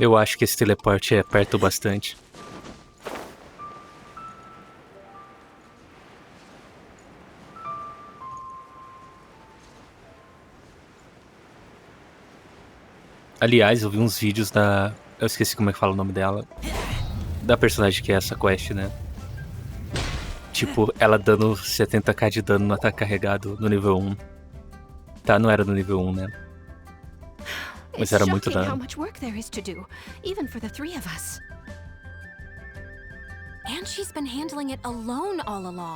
Eu acho que esse teleporte é perto bastante. Aliás, eu vi uns vídeos da... Eu esqueci como é que fala o nome dela. Da personagem que é essa quest, né? Tipo, ela dando 70k de dano no ataque carregado no nível 1. Tá, não era no nível 1, né? Mas era muito dano.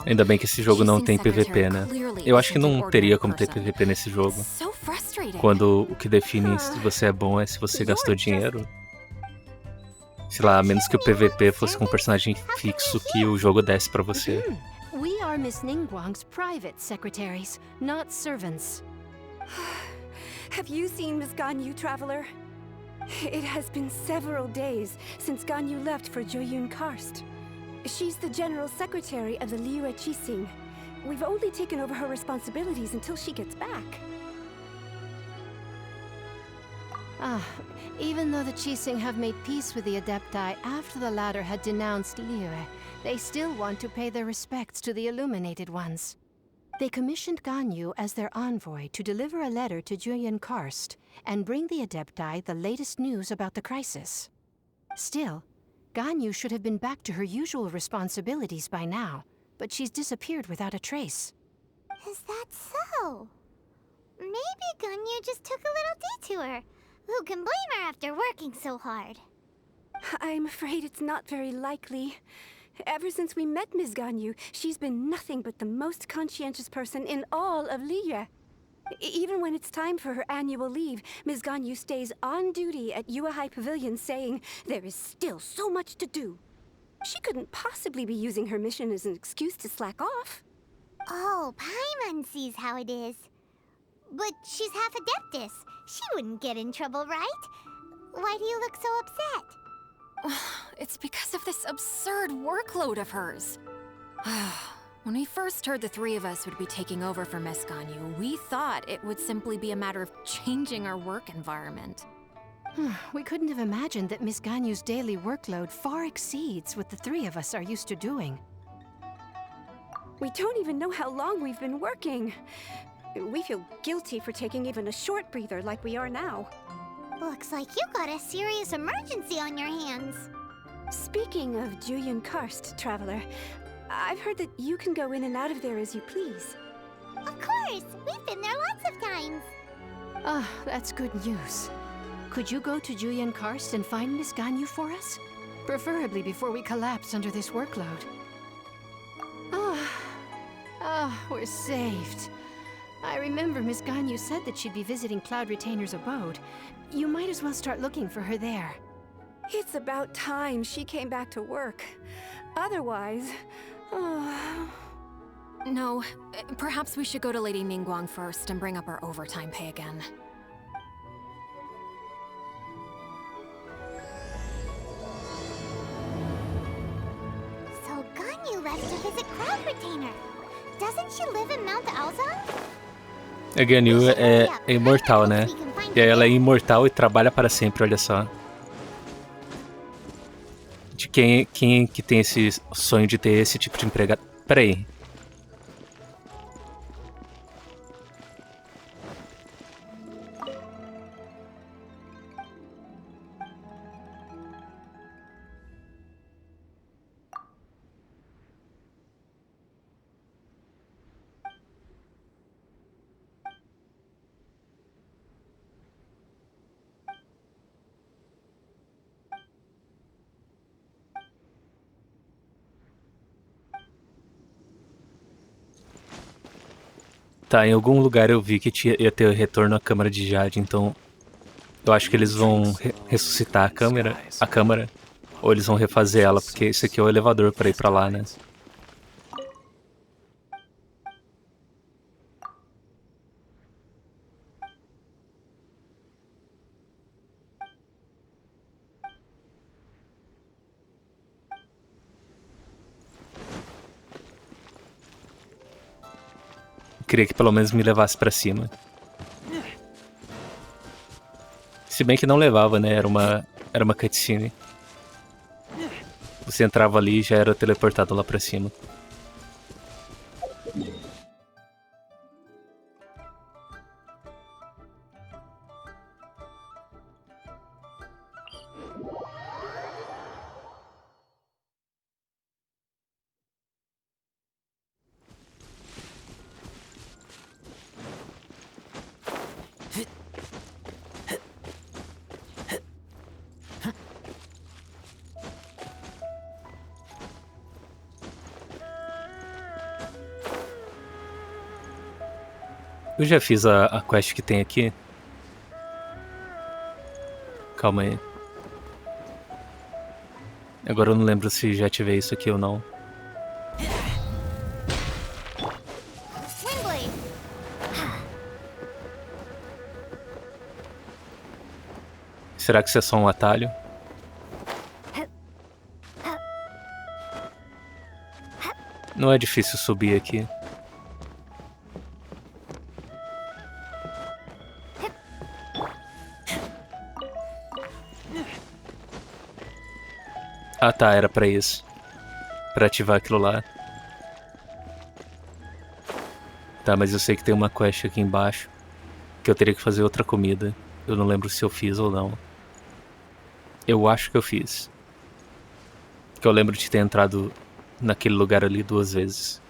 Ainda bem que esse jogo não tem PVP, né? Eu acho que não teria como ter PVP nesse jogo. Quando o que define se você é bom é se você gastou dinheiro. Sei lá, a menos que o PVP fosse com um personagem fixo que o jogo desse pra você. We are Miss Ningguang's private secretaries, not servants. Have you seen Miss Ganyu, Traveler? It has been several days since Ganyu left for Joyun Karst. She's the general secretary of the Liyue Qixing. We've only taken over her responsibilities until she gets back. Even though the Qixing have made peace with the Adepti after the latter had denounced Liyue, they still want to pay their respects to the Illuminated Ones. They commissioned Ganyu as their envoy to deliver a letter to Julian Karst and bring the Adepti the latest news about the crisis. Still, Ganyu should have been back to her usual responsibilities by now, but she's disappeared without a trace. Is that so? Maybe Ganyu just took a little detour. Who can blame her after working so hard? I'm afraid it's not very likely. Ever since we met Ms. Ganyu, she's been nothing but the most conscientious person in all of Liyue. Even when it's time for her annual leave, Ms. Ganyu stays on duty at Yuehai Pavilion saying there is still so much to do. She couldn't possibly be using her mission as an excuse to slack off. Oh, Paimon sees how it is. But she's half Adeptus. She wouldn't get in trouble, right? Why do you look so upset? It's because of this absurd workload of hers. When we first heard the three of us would be taking over for Miss Ganyu, we thought it would simply be a matter of changing our work environment. We couldn't have imagined that Miss Ganyu's daily workload far exceeds what the three of us are used to doing. We don't even know how long we've been working. We feel guilty for taking even a short breather like we are now. Looks like you got a serious emergency on your hands. Speaking of Julian Karst, Traveler, I've heard that you can go in and out of there as you please. Of course! We've been there lots of times. That's good news. Could you go to Julian Karst and find Miss Ganyu for us? Preferably before we collapse under this workload. We're saved. I remember Miss Ganyu said that she'd be visiting Cloud Retainer's abode. You might as well start looking for her there. It's about time she came back to work. Otherwise... No, perhaps we should go to Lady Ningguang first and bring up our overtime pay again. So Ganyu left to visit Cloud Retainer. Doesn't she live in Mount Aozang? A Ganyu é imortal, né? E aí ela é imortal e trabalha para sempre, olha só. De quem que tem esse sonho de ter esse tipo de empregado? Peraí. Tá, em algum lugar eu vi que ia ter retorno à câmara de Jade, então eu acho que eles vão ressuscitar a câmara, ou eles vão refazer ela, porque esse aqui é o elevador para ir pra lá, né? Queria que pelo menos me levasse pra cima. Se bem que não levava, né? Era uma cutscene. Você entrava ali e já era teleportado lá pra cima. Eu já fiz a quest que tem aqui. Calma aí. Agora eu não lembro se já ativei isso aqui ou não. Será que isso é só um atalho? Não é difícil subir aqui. Ah tá, era pra isso. Pra ativar aquilo lá. Tá, mas eu sei que tem uma quest aqui embaixo. Que eu teria que fazer outra comida. Eu não lembro se eu fiz ou não. Eu acho que eu fiz. Que eu lembro de ter entrado naquele lugar ali 2 vezes.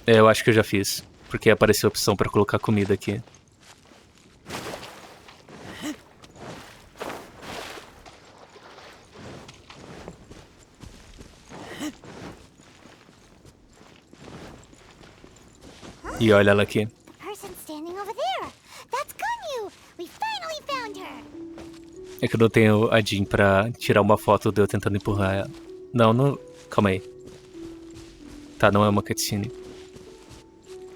É, eu acho que eu já fiz. Porque apareceu a opção pra colocar comida aqui. E olha ela aqui. É que eu não tenho a Jean pra tirar uma foto de eu tentando empurrar ela. Não, não... Calma aí. Tá, não é uma cutscene.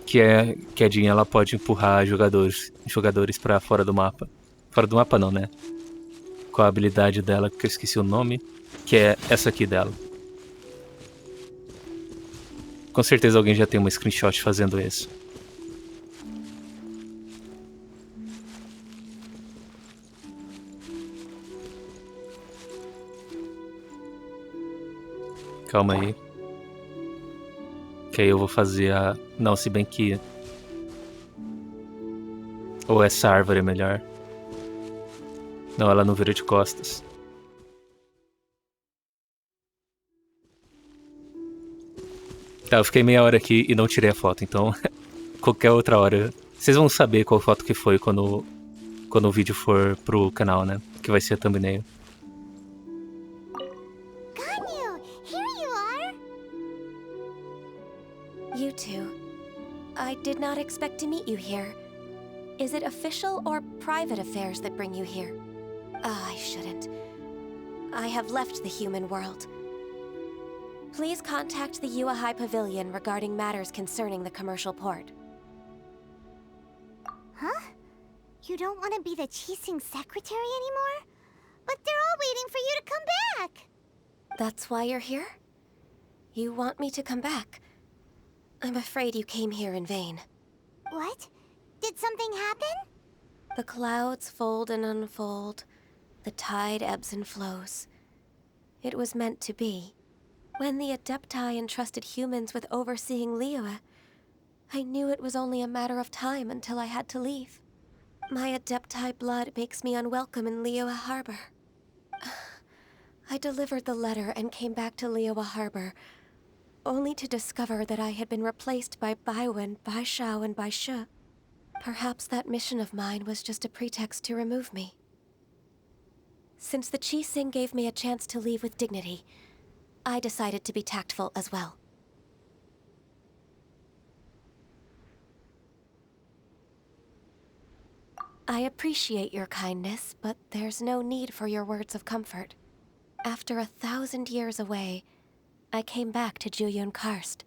Que a Jean, ela pode empurrar jogadores pra fora do mapa. Fora do mapa não, né? Com a habilidade dela, que eu esqueci o nome. Que é essa aqui dela. Com certeza alguém já tem uma screenshot fazendo isso. Calma aí. Que aí eu vou fazer a... Não, se bem que... Ou essa árvore é melhor. Não, ela não vira de costas. Tá, eu fiquei meia hora aqui e não tirei a foto, então... Qualquer outra hora... Vocês vão saber qual foto que foi quando o vídeo for pro canal, né? Que vai ser a thumbnail. You two. I did not expect to meet you here. Is it official or private affairs that bring you here? I shouldn't. I have left the human world. Please contact the Yua High Pavilion regarding matters concerning the commercial port. Huh? You don't want to be the Qixing secretary anymore? But they're all waiting for you to come back! That's why you're here? You want me to come back? I'm afraid you came here in vain. What? Did something happen? The clouds fold and unfold. The tide ebbs and flows. It was meant to be. When the Adepti entrusted humans with overseeing Liyue, I knew it was only a matter of time until I had to leave. My Adepti blood makes me unwelcome in Liyue Harbor. I delivered the letter and came back to Liyue Harbor, only to discover that I had been replaced by Baiwen, Baishao, and Baishe. Perhaps that mission of mine was just a pretext to remove me. Since the Qixing gave me a chance to leave with dignity, I decided to be tactful as well. I appreciate your kindness, but there's no need for your words of comfort. After 1,000 years away, I came back to Juyun Karst.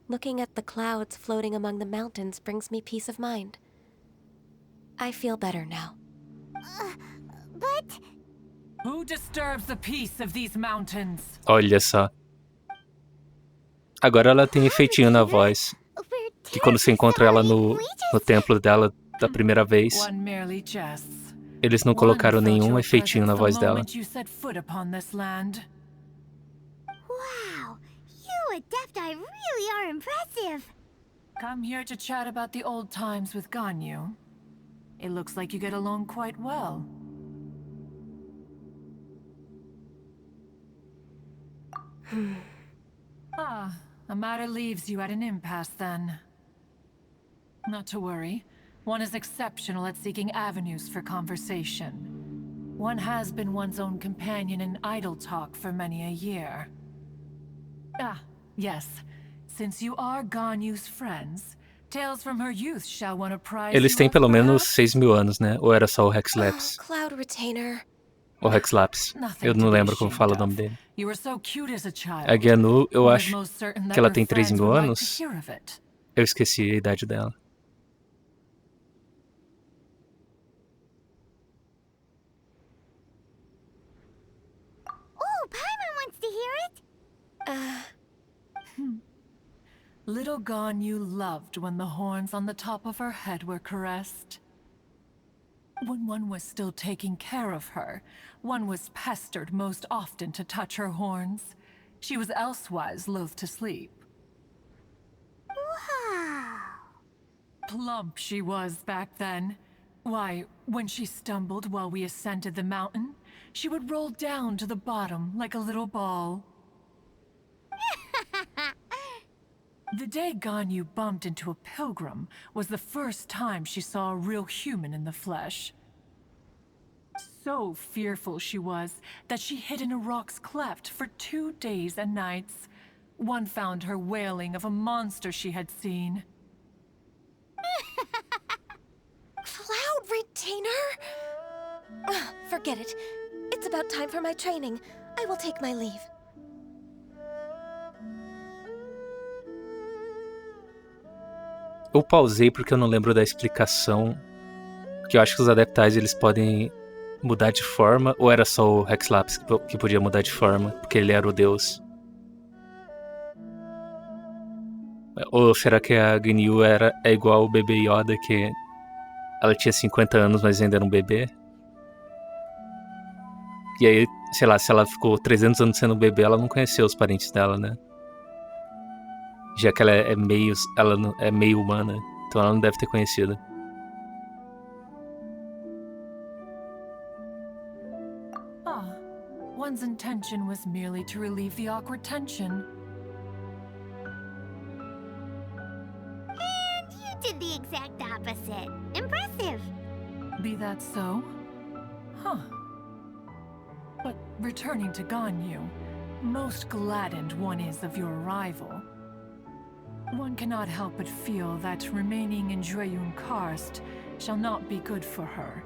Looking at the clouds floating among the mountains brings me peace of mind. I feel better now. But... Who disturbs the peace of these mountains? Olha só. Agora ela tem efeitinho na voz. Que quando você encontra ela no templo dela da primeira vez, eles não colocaram nenhum efeitinho na voz dela. Wow, you Adepti really are impressive. Come here to chat about the old times with Ganyu. It looks like you get along quite well. A matter leaves you at an impasse then. Not to worry. One is exceptional at seeking avenues for conversation. One has been one's own companion in idle talk for many a year. Yes. Since you are Ganyu's friends, tales from her youth shall one apprise. Eles têm pelo menos 6.000 anos, né? Ou era só o Hexlaps? Cloud Retainer. O Hexlaps. Eu não lembro como fala o nome dele. A Genu, eu acho que ela tem 3.000 anos. Eu esqueci a idade dela. Oh, Paimon wants to hear it. Little Ganyu loved when the horns on the top of her head were caressed. When one was still taking care of her, one was pestered most often to touch her horns. She was elsewise loath to sleep. Wow. Plump she was back then. Why, when she stumbled while we ascended the mountain, she would roll down to the bottom like a little ball. The day Ganyu bumped into a pilgrim was the first time she saw a real human in the flesh. So fearful she was that she hid in a rock's cleft for 2 days and nights. One found her wailing of a monster she had seen. Cloud Retainer? Forget it. It's about time for my training. I will take my leave. Eu pausei porque eu não lembro da explicação. Que eu acho que os Adeptais eles podem mudar de forma, ou era só o Hexlaps que podia mudar de forma, porque ele era o deus? Ou será que a Ginyu é igual o bebê Yoda, que ela tinha 50 anos, mas ainda era um bebê? E aí, sei lá, se ela ficou 300 anos sendo um bebê, ela não conheceu os parentes dela, né? Já que ela é meio humana, então ela não deve ter conhecido. One's intention was merely to relieve the awkward tension. And you did the exact opposite. Impressive. Be that so? But returning to Ganyu, most gladdened one is of your arrival. One cannot help but feel that remaining in Jueyun Karst shall not be good for her.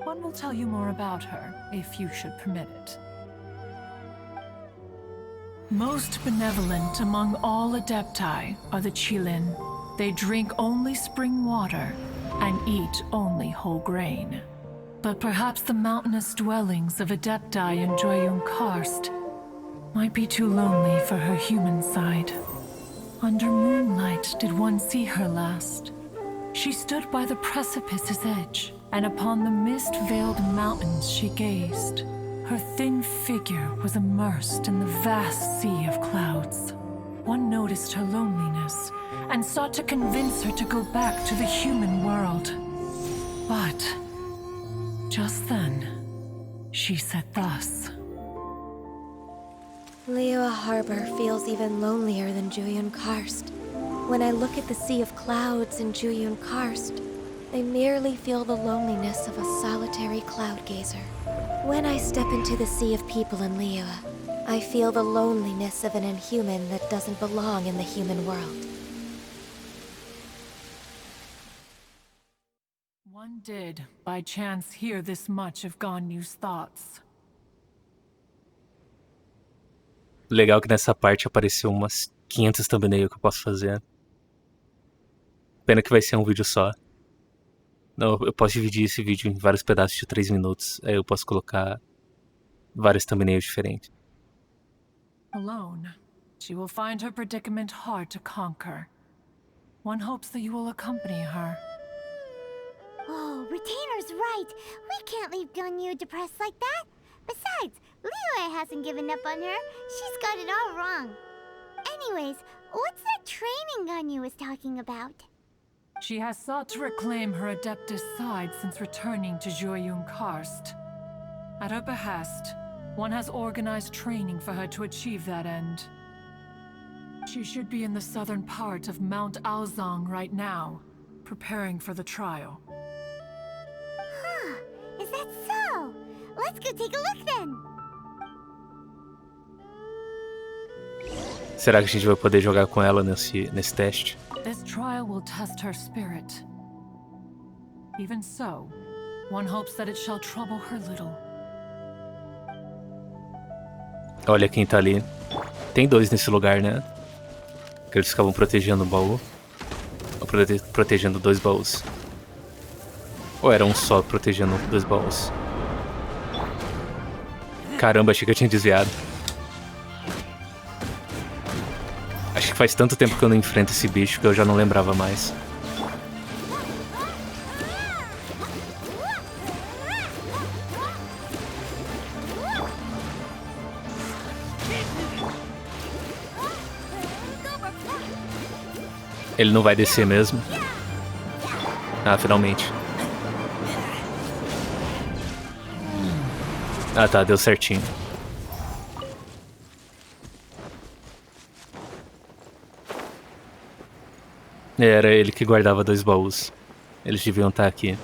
One will tell you more about her, if you should permit it. Most benevolent among all Adepti are the Qilin. They drink only spring water and eat only whole grain. But perhaps the mountainous dwellings of Adepti in Jueyun Karst might be too lonely for her human side. Under moonlight did one see her last. She stood by the precipice's edge, and upon the mist-veiled mountains she gazed. Her thin figure was immersed in the vast sea of clouds. One noticed her loneliness, and sought to convince her to go back to the human world. But just then, she said thus. Liyue Harbor feels even lonelier than Jueyun Karst. When I look at the sea of clouds in Jueyun Karst, I merely feel the loneliness of a solitary cloud gazer. When I step into the sea of people in Liyue, I feel the loneliness of an inhuman that doesn't belong in the human world. One did, by chance, hear this much of Ganyu's thoughts. Legal que nessa parte apareceu umas 500 thumbnails que eu posso fazer. Pena que vai ser um vídeo só. Não, eu posso dividir esse vídeo em vários pedaços de 3 minutos. Aí eu posso colocar vários thumbnails diferentes. Alone, she will find her predicament hard to conquer. One hopes that you will accompany her. Oh, Retainer's right. We can't leave Ganyu depressed like that. Besides, Liyue hasn't given up on her. She's got it all wrong. Anyways, what's that training Ganyu was talking about? She has sought to reclaim her Adeptus side since returning to Joyun Karst. At her behest, one has organized training for her to achieve that end. She should be in the southern part of Mount Aozang right now, preparing for the trial. Huh, is that so? Let's go take a look then. Será que a gente vai poder jogar com ela nesse teste? This trial will test her spirit. Even so, one hopes that it shall trouble her little. Olha quem tá ali. Tem 2 nesse lugar, né? Que eles ficavam protegendo o baú. Ou protegendo 2 baús. Ou era um só protegendo 2 baús? Caramba, achei que eu tinha desviado. Acho que faz tanto tempo que eu não enfrento esse bicho que eu já não lembrava mais. Ele não vai descer mesmo. Ah, finalmente. Ah tá, deu certinho. Era ele que guardava 2 baús. Eles deviam estar aqui.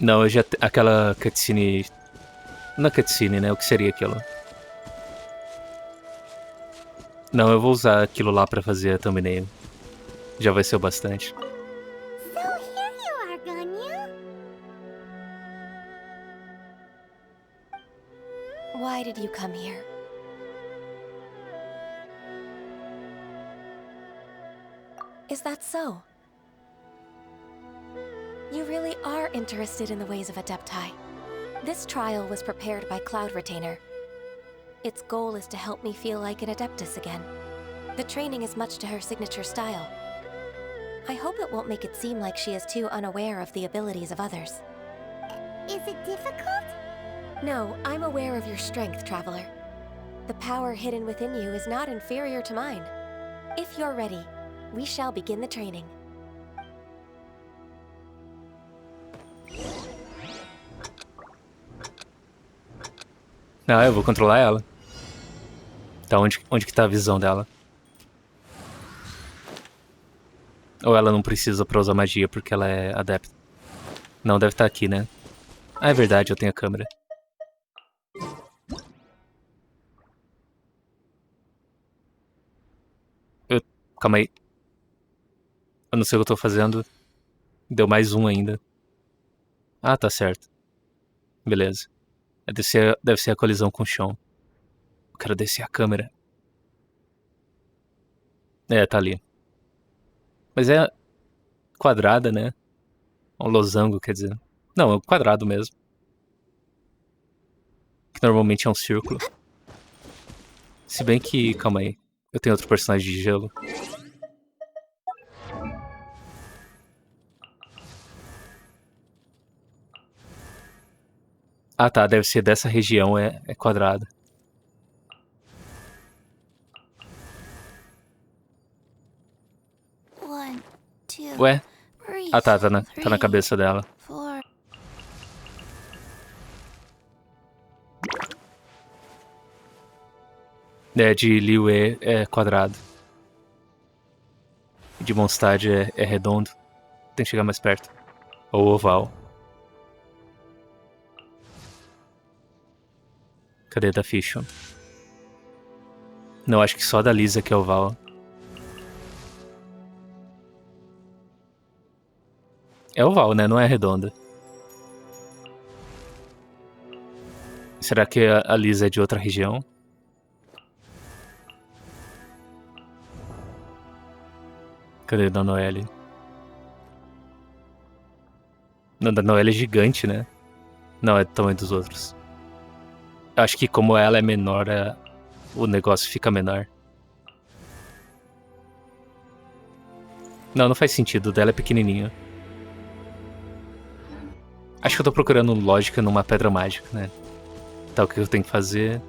Não, eu já... Aquela cutscene... Não é cutscene, né? O que seria aquilo? Não, eu vou usar aquilo lá pra fazer a thumbnail. Já vai ser o bastante. So here you are, Ganyu. Why did you come here? Is that so? You really are interested in the ways of Adepti. This trial was prepared by Cloud Retainer. Its goal is to help me feel like an Adeptus again. The training is much to her signature style. I hope it won't make it seem like she is too unaware of the abilities of others. Is it difficult? No, I'm aware of your strength, Traveler. The power hidden within you is not inferior to mine. If you're ready, we shall begin the training. Ah, eu vou controlar ela. Tá, onde que tá a visão dela? Ou ela não precisa pra usar magia porque ela é adepta? Não, deve estar aqui, né? Ah, é verdade, eu tenho a câmera. Calma aí. Eu não sei o que eu tô fazendo. Deu mais um ainda. Ah, tá certo. Beleza. Deve ser a colisão com o chão. Eu quero descer a câmera. É, tá ali. Mas é quadrada, né? Um losango, quer dizer. Não, é um quadrado mesmo. Que normalmente é um círculo. Se bem que... Calma aí. Eu tenho outro personagem de gelo. Ah tá, deve ser dessa região, é quadrada. One, two, Ué? three, Ah tá, tá na cabeça dela. four. É, de Liyue é quadrado. De Mondstadt é redondo. Tem que chegar mais perto. Ou oval. Cadê da Fission? Não, acho que só da Lisa que é oval. É oval, né? Não é redonda. Será que a Lisa é de outra região? Cadê da Noelle? Não, da Noelle é gigante, né? Não, é do tamanho dos outros. Acho que como ela é menor, o negócio fica menor. Não faz sentido. O dela é pequenininho. Acho que eu tô procurando lógica numa pedra mágica, né? Tá, o que eu tenho que fazer?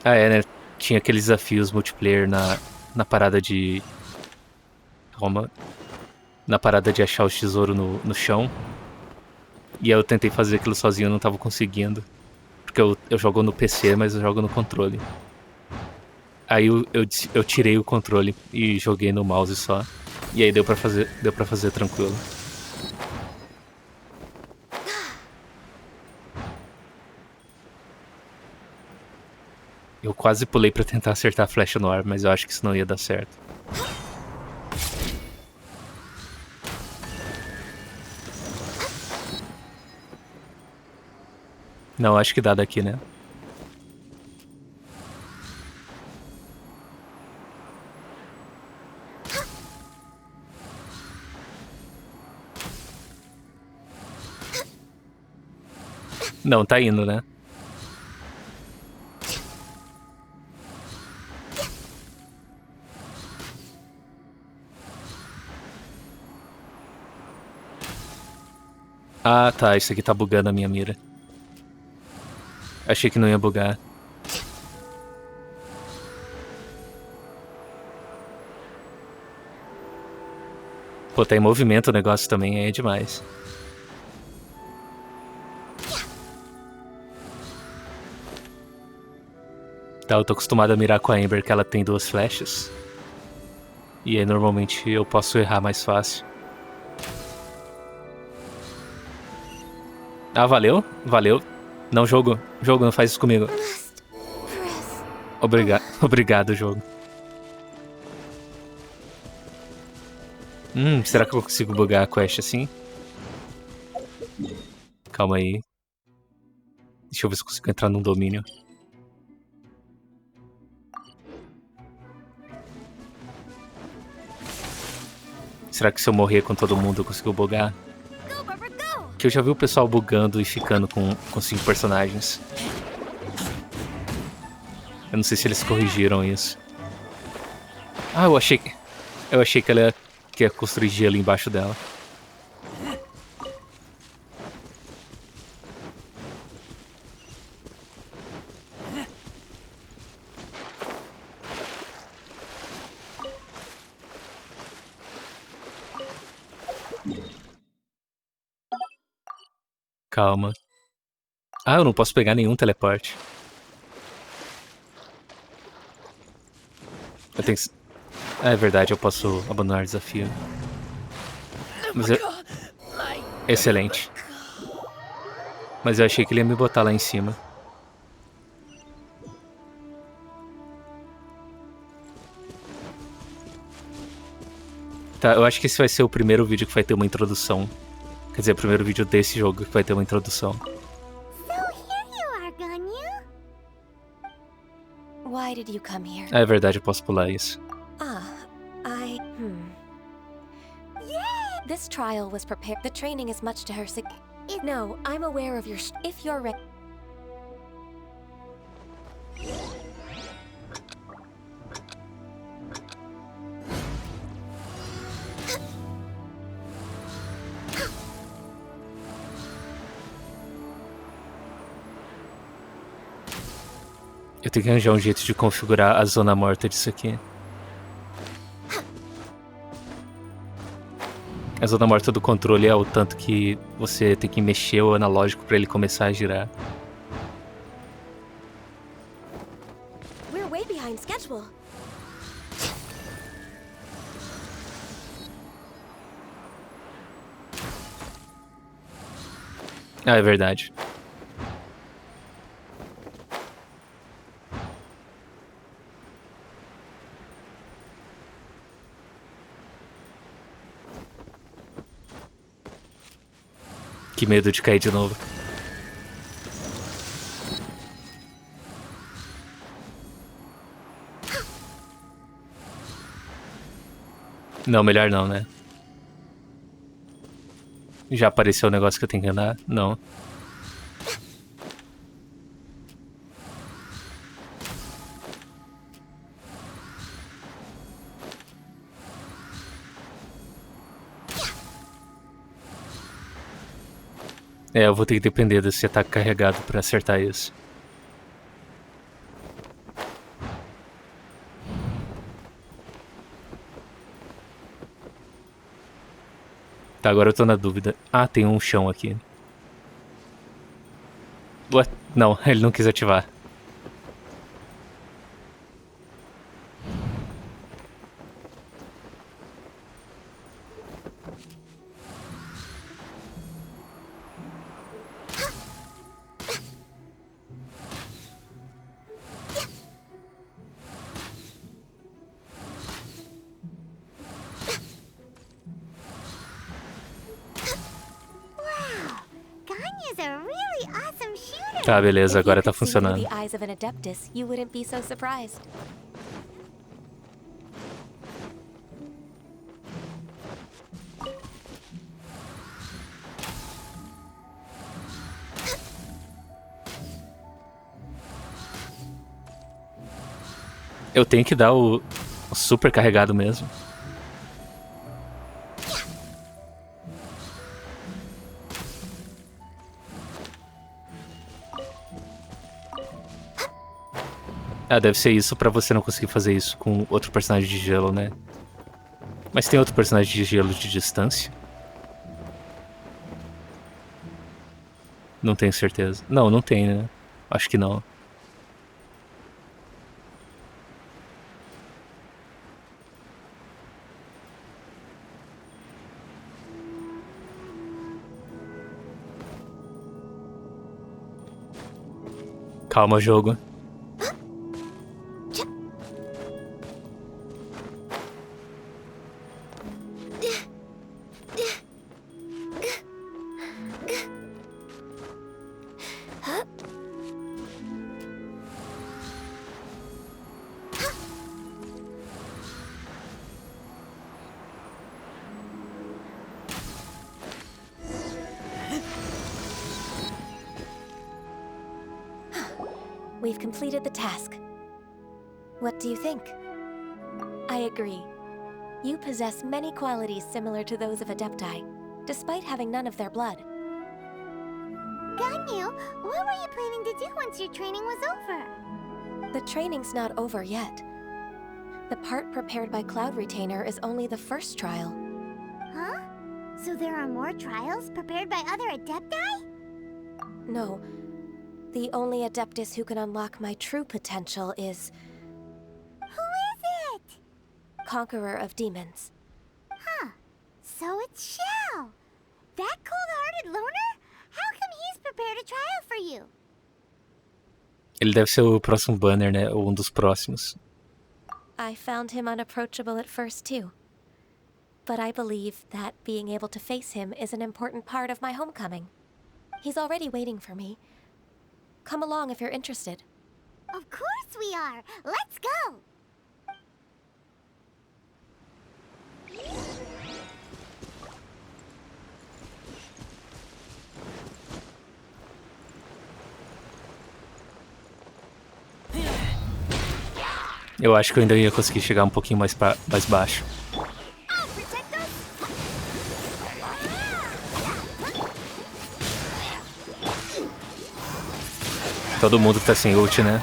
Ah, é, né? Tinha aqueles desafios multiplayer na parada de... Calma. Na parada de achar os tesouros no chão. E aí eu tentei fazer aquilo sozinho, eu não tava conseguindo. Porque eu jogo no PC, mas eu jogo no controle. Aí eu tirei o controle e joguei no mouse só. E aí deu pra fazer tranquilo. Eu quase pulei pra tentar acertar a flecha no ar, mas eu acho que isso não ia dar certo. Não, acho que dá daqui, né? Não, tá indo, né? Ah, tá. Isso aqui tá bugando a minha mira. Achei que não ia bugar. Pô, tá em movimento o negócio também, aí é demais. Tá, eu tô acostumado a mirar com a Amber, que ela tem 2 flechas. E aí normalmente eu posso errar mais fácil. Ah, valeu? Valeu. Não, jogo, não faz isso comigo. Obrigado, jogo. Será que eu consigo bugar a quest assim? Calma aí. Deixa eu ver se eu consigo entrar num domínio. Será que se eu morrer com todo mundo eu consigo bugar? Que eu já vi o pessoal bugando e ficando com 5 personagens. Eu não sei se eles corrigiram isso. Ah, eu achei que ela ia construir gelo embaixo dela. Calma. Ah, eu não posso pegar nenhum teleporte. Eu tenho que... Ah, é verdade, eu posso abandonar o desafio. Mas Excelente. Mas eu achei que ele ia me botar lá em cima. Tá, eu acho que esse vai ser o primeiro vídeo que vai ter uma introdução. Quer dizer, o primeiro vídeo desse jogo que vai ter uma introdução. Why did you come here? Ah, é verdade, eu posso pular isso. This trial was prepared. The training is much to her No, I'm aware of your if you're ready. Eu tenho que arranjar um jeito de configurar a zona morta disso aqui. A zona morta do controle é o tanto que você tem que mexer o analógico para ele começar a girar. We're way behind schedule. Ah, é verdade. Que medo de cair de novo. Não, melhor não, né? Já apareceu o negócio que eu tenho que andar? Não. É, eu vou ter que depender desse ataque carregado pra acertar isso. Tá, agora eu tô na dúvida. Ah, tem um chão aqui. What? Não, ele não quis ativar. Tá, beleza, agora tá funcionando. Eu tenho que dar o super carregado mesmo. Ah, deve ser isso pra você não conseguir fazer isso com outro personagem de gelo, né? Mas tem outro personagem de gelo de distância? Não tenho certeza. Não, não tem, né? Acho que não. Calma, jogo. We've completed the task. What do you think? I agree. You possess many qualities similar to those of Adepti, despite having none of their blood. Ganyu, what were you planning to do once your training was over? The training's not over yet. The part prepared by Cloud Retainer is only the first trial. Huh? So there are more trials prepared by other Adepti? No. The only Adeptus who can unlock my true potential is... Who is it? Conqueror of Demons. Huh. So it's Shao. That cold-hearted loner? How come he's prepared a trial for you? Ele deve ser o próximo banner, né? Ou um dos próximos. I found him unapproachable at first, too. But I believe that being able to face him is an important part of my homecoming. He's already waiting for me. Come along if you're interested. Of course we are! Let's go! Eu acho que eu ainda ia conseguir chegar um pouquinho mais baixo. Todo mundo tá sem ult, né?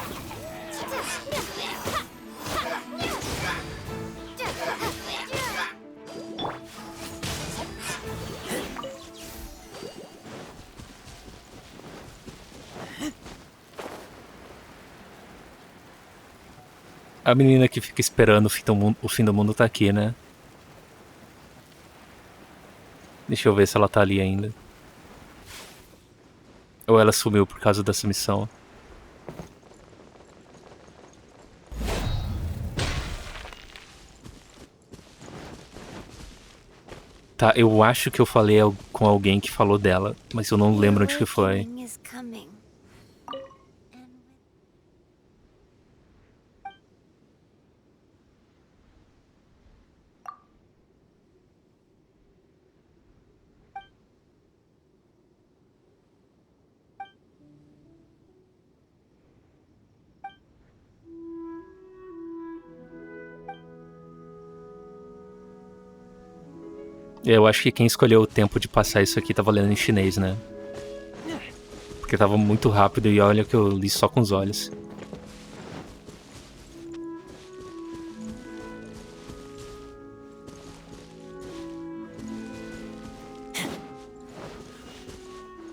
A menina que fica esperando o fim do mundo tá aqui, né? Deixa eu ver se ela tá ali ainda. Ou ela sumiu por causa dessa missão. Tá, eu acho que eu falei com alguém que falou dela, mas eu não lembro onde que foi. Eu acho que quem escolheu o tempo de passar isso aqui tava lendo em chinês, né? Porque tava muito rápido e olha que eu li só com os olhos.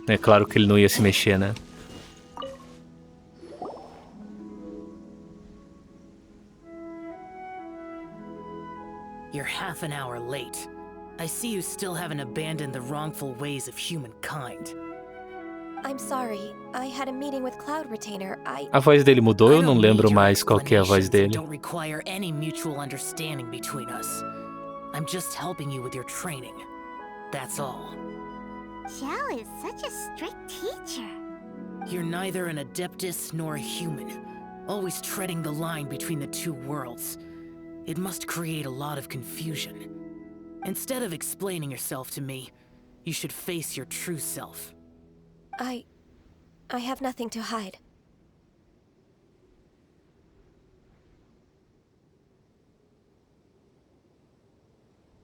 É claro que ele não ia se mexer, né? You're half an hour late. I see you still haven't abandoned the wrongful ways of humankind. I'm sorry. I had a meeting with Cloud Retainer. A voz dele mudou, eu não lembro mais qual que é a voz dele. Don't require any mutual understanding between us. I'm just helping you with your training. That's all. Xiao is such a strict teacher. You're neither an Adeptus nor a human, always treading the line between the two worlds. It must create a lot of confusion. Instead of explaining yourself to me, you should face your true self. I have nothing to hide.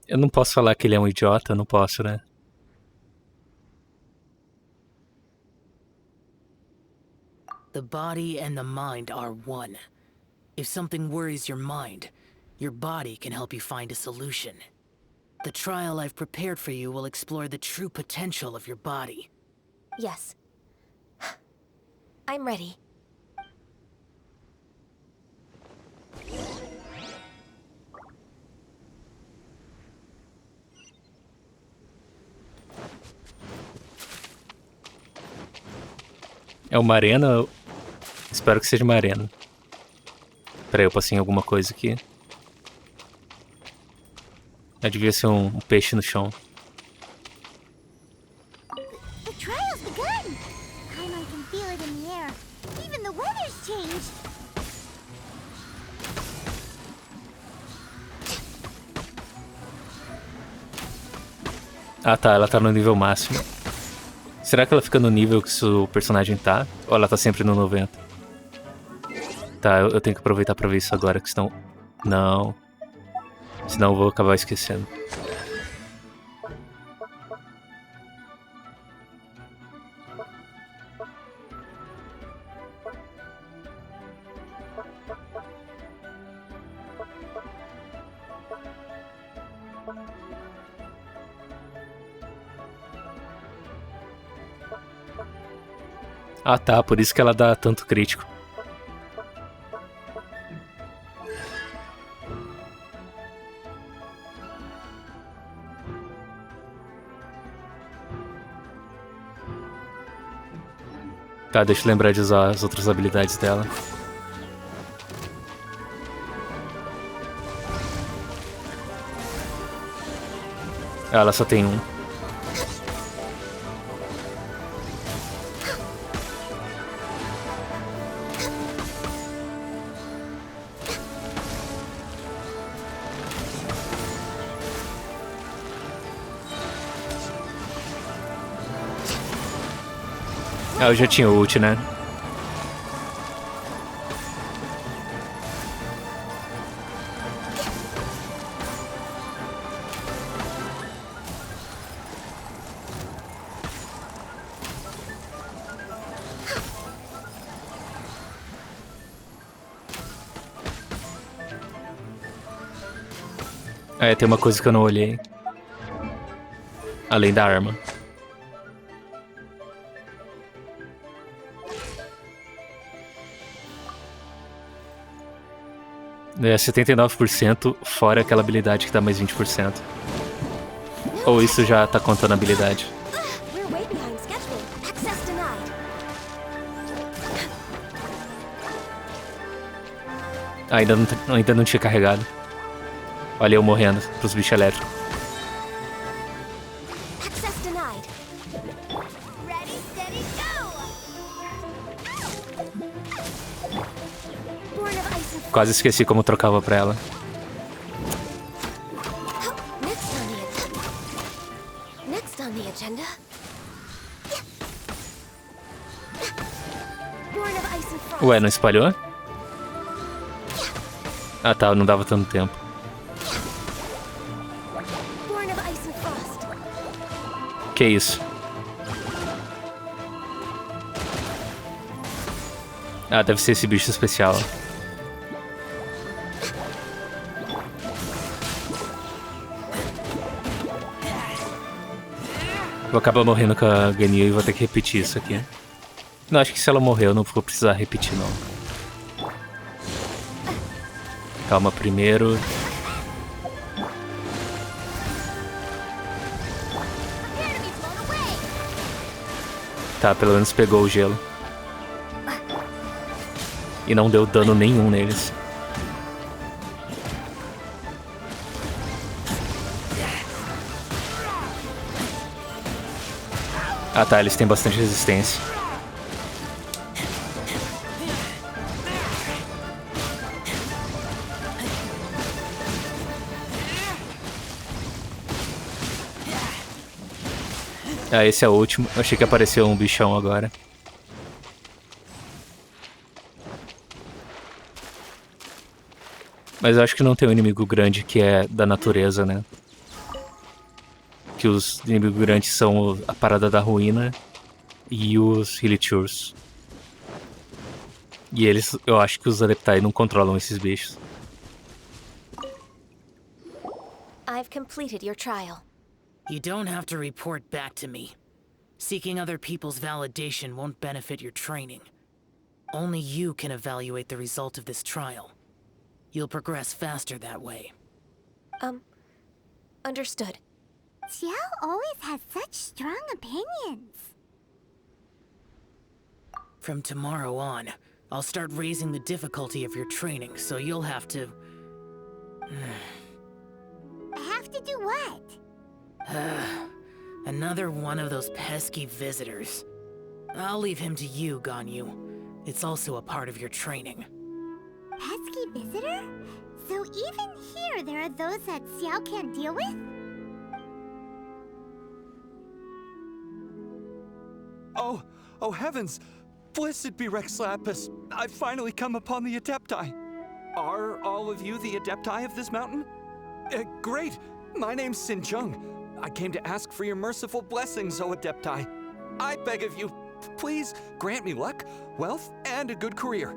Eu não posso falar que ele é um idiota, não posso, né? The body and the mind are one. If something worries your mind, your body can help you find a solution. The trial I've prepared for you will explore the true potential of your body. Yes. I'm ready. É uma arena? Espero que seja uma arena. Peraí, eu passei em alguma coisa aqui. Devia ser um peixe no chão. The trial's begun. I can feel it in the air. Even the weather's changed. Ah tá, ela tá no nível máximo. Será que ela fica no nível que o personagem tá? Ou ela tá sempre no 90? Tá, eu tenho que aproveitar pra ver isso agora, que senão... Não. Senão eu vou acabar esquecendo. Ah tá, por isso que ela dá tanto crítico. Tá, deixa eu lembrar de usar as outras habilidades dela. Ah, ela só tem um. Ah, eu já tinha ult, né? É, tem uma coisa que eu não olhei. Além da arma. É 79%, fora aquela habilidade que dá mais 20%. Ou isso já tá contando a habilidade? We're way behind schedule. Access denied. Ainda não tinha carregado. Olha eu morrendo pros bichos elétricos. Access denied. Ready, steady, go! Born of ice and frost. Quase esqueci como trocava pra ela. Next on the agenda. Born of ice and frost. Ué, não espalhou? Ah tá, não dava tanto tempo. Born of ice and frost. Que isso? Ah, deve ser esse bicho especial. Vou acabar morrendo com a Ganyu e vou ter que repetir isso aqui. Não, acho que se ela morrer eu não vou precisar repetir não. Calma primeiro. Tá, pelo menos pegou o gelo. E não deu dano nenhum neles. Ah tá, eles têm bastante resistência. Ah, esse é o último. Eu achei que apareceu um bichão agora. Mas eu acho que não tem um inimigo grande que é da natureza, né? Que os inimigos grandes são a Parada da Ruína e os Hillichurs. E eles, eu acho que os Adeptai não controlam esses bichos. I've completed your trial. You don't have to report back to me. Seeking other people's validation won't benefit your training. Only you can evaluate the result of this trial. You'll progress faster that way. Understood. Xiao always has such strong opinions. From tomorrow on, I'll start raising the difficulty of your training, so you'll have to... I have to do what? Another one of those pesky visitors. I'll leave him to you, Ganyu. It's also a part of your training. Pesky visitor? So even here there are those that Xiao can't deal with? Oh heavens! Blessed be Rex Lapis! I've finally come upon the Adepti! Are all of you the Adepti of this mountain? Great! My name's Xinjiang. I came to ask for your merciful blessings, O Adepti. I beg of you, please grant me luck, wealth, and a good career.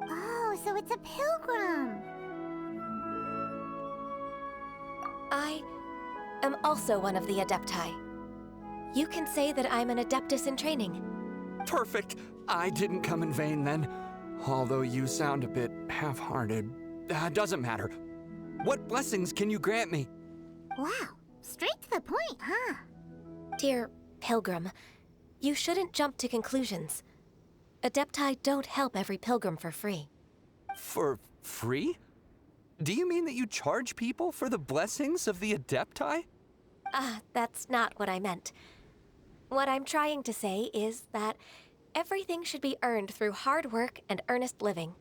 Oh, so it's a pilgrim. I am also one of the Adepti. You can say that I'm an Adeptus in training. Perfect. I didn't come in vain then. Although you sound a bit half-hearted. Doesn't matter. What blessings can you grant me? Wow, straight to the point, huh? Dear Pilgrim, you shouldn't jump to conclusions. Adepti don't help every pilgrim for free. For free? Do you mean that you charge people for the blessings of the Adepti? That's not what I meant. What I'm trying to say is that everything should be earned through hard work and earnest living.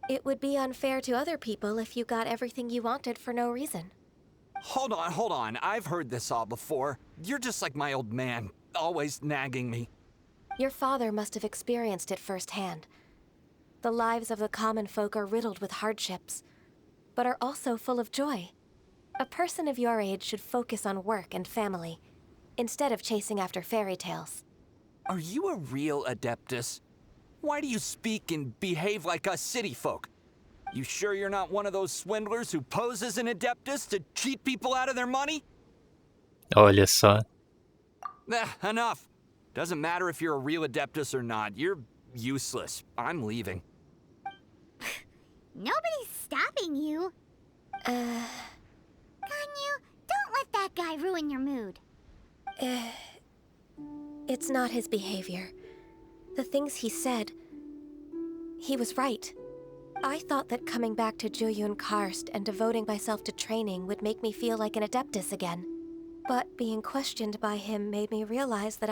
It would be unfair to other people if you got everything you wanted for no reason. Hold on. I've heard this all before. You're just like my old man, always nagging me. Your father must have experienced it firsthand. The lives of the common folk are riddled with hardships, but are also full of joy. A person of your age should focus on work and family, instead of chasing after fairy tales. Are you a real Adeptus? Why do you speak and behave like us city folk? You sure you're not one of those swindlers who pose as an Adeptus to cheat people out of their money? Olha só. Enough. Doesn't matter if you're a real Adeptus or not. You're useless. I'm leaving. Nobody's stopping you. Ganyu, don't let that guy ruin your mood. It's not his behavior. The things he said, he was right. I thought that coming back to Jueyun Karst and devoting myself to training would make me feel like an Adeptus again. But being questioned by him made me realize that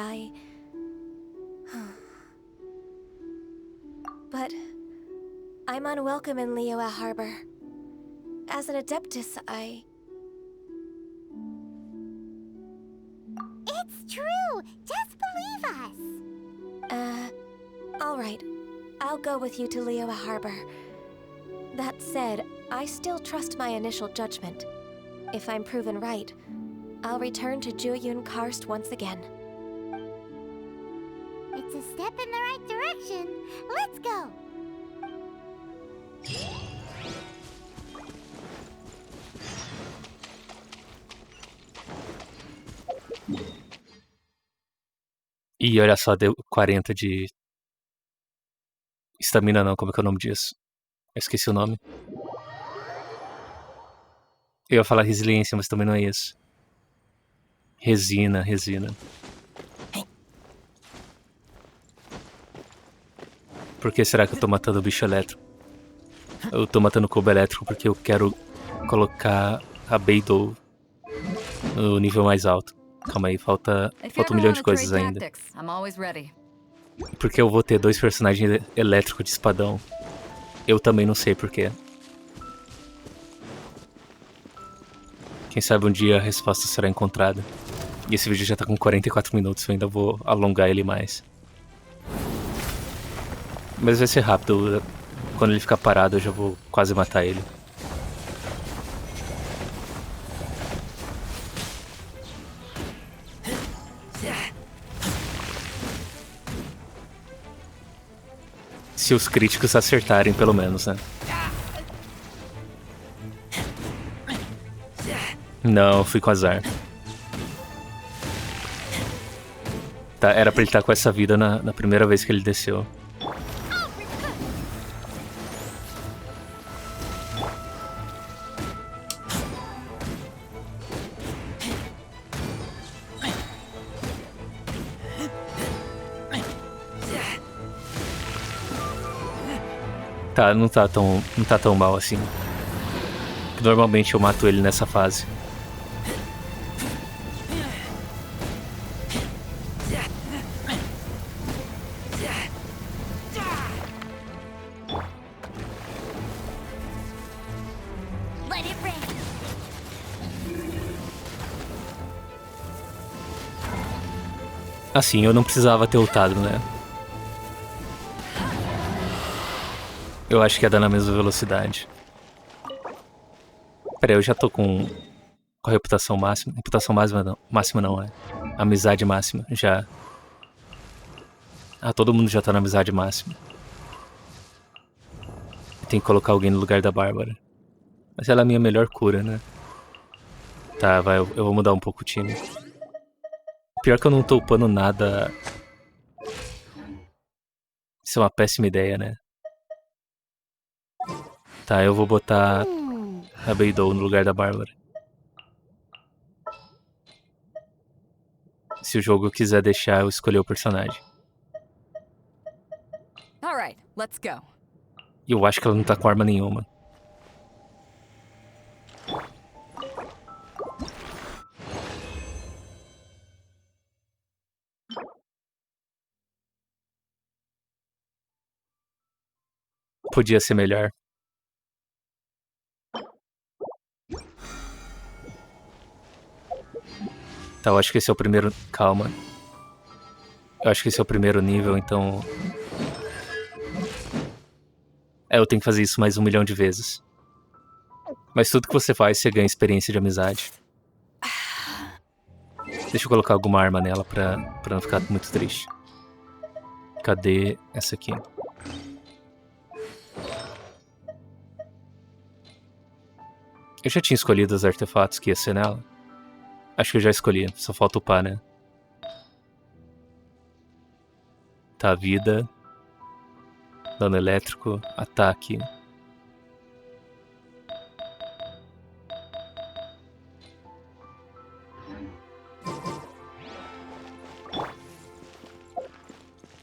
But I'm unwelcome in Liyue Harbor. As an Adeptus, It's true! Just believe us! Alright. I'll go with you to Liyue Harbor. That said, I still trust my initial judgment. If I'm proven right, I'll return to Jueyun Karst once again. It's a step in the right direction. Let's go! E olha só, deu 40 de... Estamina não, como é que é o nome disso? Eu esqueci o nome. Eu ia falar resiliência, mas também não é isso. Resina. Por que será que eu tô matando o bicho elétrico? Eu tô matando o cubo elétrico porque eu quero colocar a Beidou no nível mais alto. Calma aí, falta 1 milhão de coisas ainda. Porque eu vou ter 2 personagens elétricos de espadão. Eu também não sei porquê. Quem sabe um dia a resposta será encontrada. E esse vídeo já tá com 44 minutos, eu ainda vou alongar ele mais. Mas vai ser rápido. Quando ele ficar parado eu já vou quase matar ele. Se os críticos acertarem, pelo menos, né? Não, fui com azar. Tá, era pra ele estar com essa vida na primeira vez que ele desceu. Tá, não tá tão mal assim. Normalmente eu mato ele nessa fase. Assim, eu não precisava ter ultado, né? Eu acho que ia dar na mesma velocidade. Pera aí, eu já tô com a reputação máxima. Reputação máxima não. Máxima não, é. Amizade máxima, já. Ah, todo mundo já tá na amizade máxima. Tem que colocar alguém no lugar da Bárbara. Mas ela é a minha melhor cura, né? Tá, vai, eu vou mudar um pouco o time. Pior que eu não tô upando nada. Isso é uma péssima ideia, né? Tá, eu vou botar a Beidou no lugar da Bárbara. Se o jogo quiser deixar eu escolher o personagem. Alright, let's go. E eu acho que ela não tá com arma nenhuma. Podia ser melhor. Tá, eu acho que esse é o primeiro... Calma. Eu acho que esse é o primeiro nível, então... É, eu tenho que fazer isso mais 1 milhão de vezes. Mas tudo que você faz, você ganha experiência de amizade. Deixa eu colocar alguma arma nela pra não ficar muito triste. Cadê essa aqui? Eu já tinha escolhido os artefatos que ia ser nela. Acho que eu já escolhi, só falta upar, né? Tá, vida. Dano elétrico, ataque.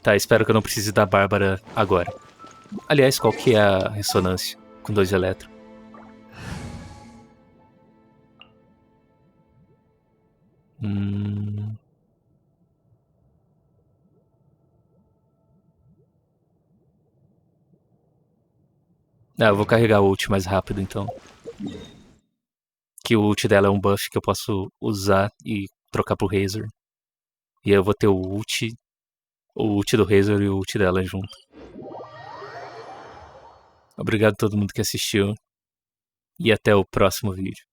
Tá, espero que eu não precise da Bárbara agora. Aliás, qual que é a ressonância com 2 elétrons? Eu vou carregar o ult mais rápido, então. Que o ult dela é um buff que eu posso usar e trocar pro Razor. E aí eu vou ter o ult do Razor e o ult dela junto. Obrigado a todo mundo que assistiu. E até o próximo vídeo.